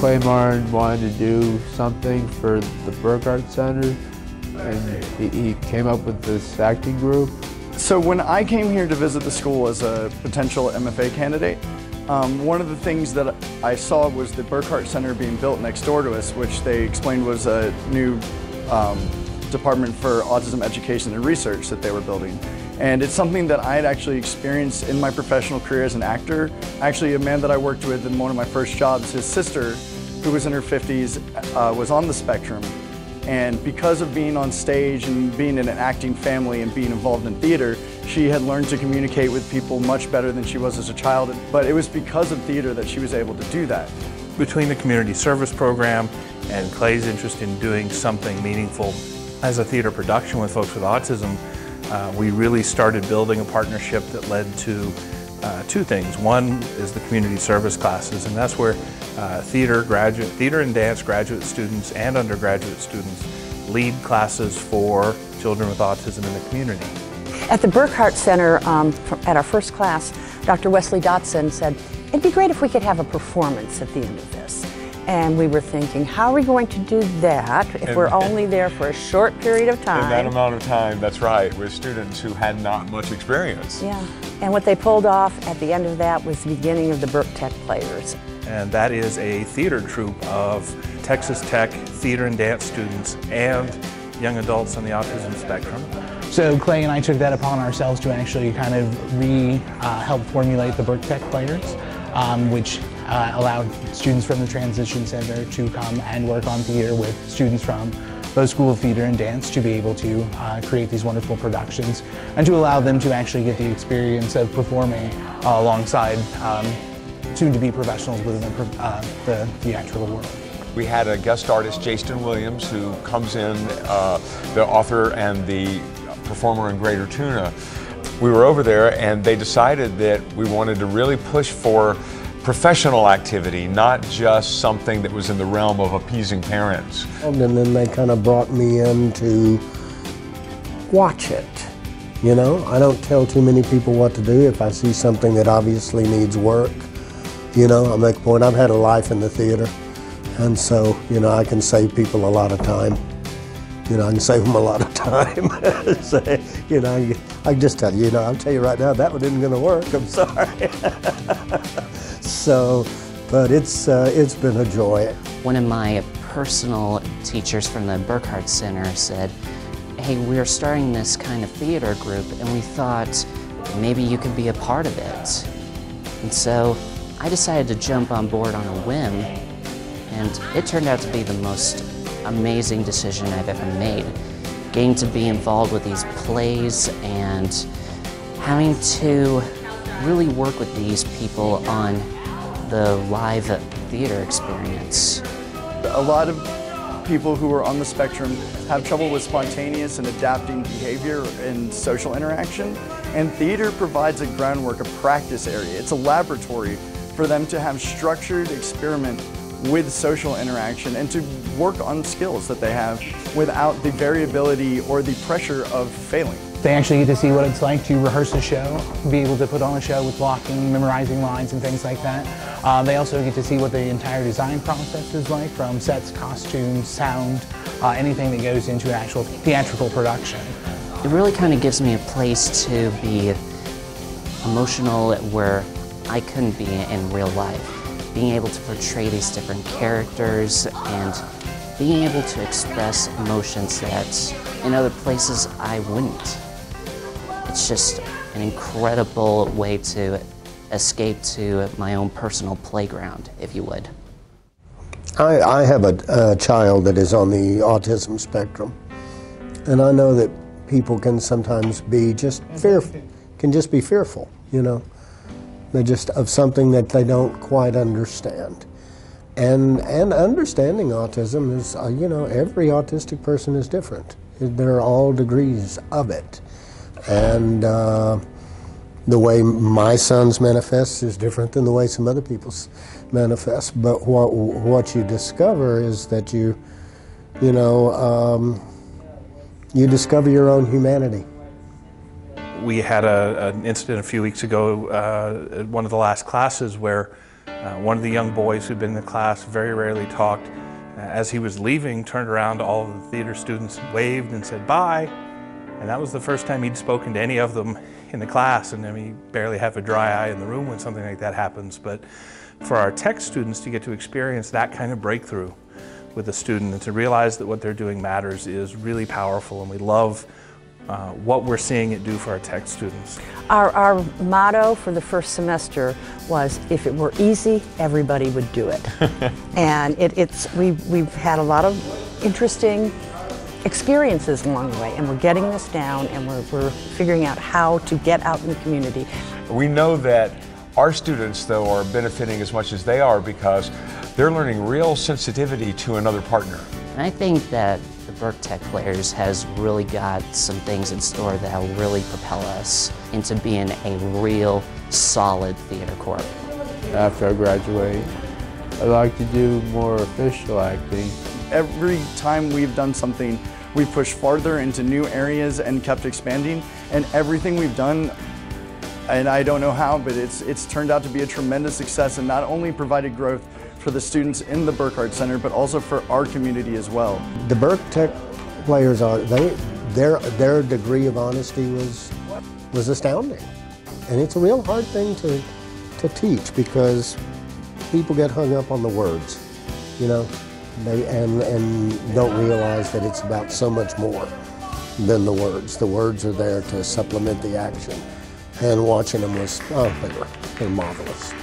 Clay Martin wanted to do something for the Burkhardt Center, and he came up with this acting group. So when I came here to visit the school as a potential MFA candidate, one of the things that I saw was the Burkhardt Center being built next door to us, which they explained was a new department for autism education and research that they were building. And it's something that I had actually experienced in my professional career as an actor. Actually, a man that I worked with in one of my first jobs, his sister, who was in her 50s, was on the spectrum. And because of being on stage and being in an acting family and being involved in theater, she had learned to communicate with people much better than she was as a child. But it was because of theater that she was able to do that. Between the community service program and Clay's interest in doing something meaningful as a theater production with folks with autism, we really started building a partnership that led to two things. One is the community service classes, and that's where theater and dance graduate students and undergraduate students lead classes for children with autism in the community. At the Burkhardt Center, at our first class, Dr. Wesley Dotson said, it'd be great if we could have a performance at the end of this. And we were thinking, how are we going to do that if we're only there for a short period of time? In that amount of time, that's right, with students who had not much experience. Yeah, and what they pulled off at the end of that was the beginning of the Burk Tech Players. And that is a theater troupe of Texas Tech theater and dance students and young adults on the autism spectrum. So Clay and I took that upon ourselves to actually kind of help formulate the Burk Tech Players, which allowed students from the Transition Center to come and work on theater with students from both School of Theater and Dance to be able to create these wonderful productions and to allow them to actually get the experience of performing alongside soon-to-be professionals within the theatrical world. We had a guest artist, Jason Williams, who comes in, the author and the performer in Greater Tuna. We were over there and they decided that we wanted to really push for professional activity, not just something that was in the realm of appeasing parents. And then they kind of brought me in to watch it. You know, I don't tell too many people what to do. If I see something that obviously needs work, you know, I make a point. I've had a life in the theater, and so, you know, I can save people a lot of time. You know, I can save them a lot of time. So, you know, I can just tell you, I'll tell you right now, that one isn't going to work. I'm sorry. So, but it's been a joy. One of my personal teachers from the Burkhardt Center said, hey, we're starting this kind of theater group and we thought maybe you could be a part of it. And so I decided to jump on board on a whim, and it turned out to be the most amazing decision I've ever made. Getting to be involved with these plays and having to really work with these people on the live theater experience. A lot of people who are on the spectrum have trouble with spontaneous and adapting behavior and social interaction, and theater provides a groundwork, a practice area. It's a laboratory for them to have structured experiment with social interaction and to work on skills that they have without the variability or the pressure of failing. They actually get to see what it's like to rehearse a show, be able to put on a show with blocking, memorizing lines and things like that. They also get to see what the entire design process is like, from sets, costumes, sound, anything that goes into an actual theatrical production. It really kind of gives me a place to be emotional where I couldn't be in real life. Being able to portray these different characters and being able to express emotions that in other places I wouldn't. It's just an incredible way to escape to my own personal playground, if you would. I have a child that is on the autism spectrum, and I know that people can sometimes be just fearful, you know. They're just of something that they don't quite understand. And understanding autism is, you know, every autistic person is different. There are all degrees of it. And the way my son's manifests is different than the way some other people's manifest. But what you discover is that you discover your own humanity. We had an incident a few weeks ago at one of the last classes where One of the young boys who'd been in the class very rarely talked. As he was leaving, turned around to all of the theater students, waved and said bye. And that was the first time he'd spoken to any of them in the class. And I mean, you barely have a dry eye in the room when something like that happens. But for our tech students to get to experience that kind of breakthrough with a student and to realize that what they're doing matters is really powerful, and we love what we're seeing it do for our tech students. Our motto for the first semester was, if it were easy, everybody would do it. And we've had a lot of interesting experiences along the way, and we're getting this down, and we're figuring out how to get out in the community. We know that our students, though, are benefiting as much as they are because they're learning real sensitivity to another partner. And I think that the Burke Tech Players has really got some things in store that will really propel us into being a real solid theater corps. After I graduate, I'd like to do more official acting. Every time we've done something, we've pushed farther into new areas and kept expanding. And everything we've done, and I don't know how, but it's turned out to be a tremendous success, and not only provided growth for the students in the Burkhardt Center, but also for our community as well. The Burke Tech Players their degree of honesty was astounding, and it's a real hard thing to teach because people get hung up on the words, you know, and don't realize that it's about so much more than the words. The words are there to supplement the action, and watching them was, they're marvelous.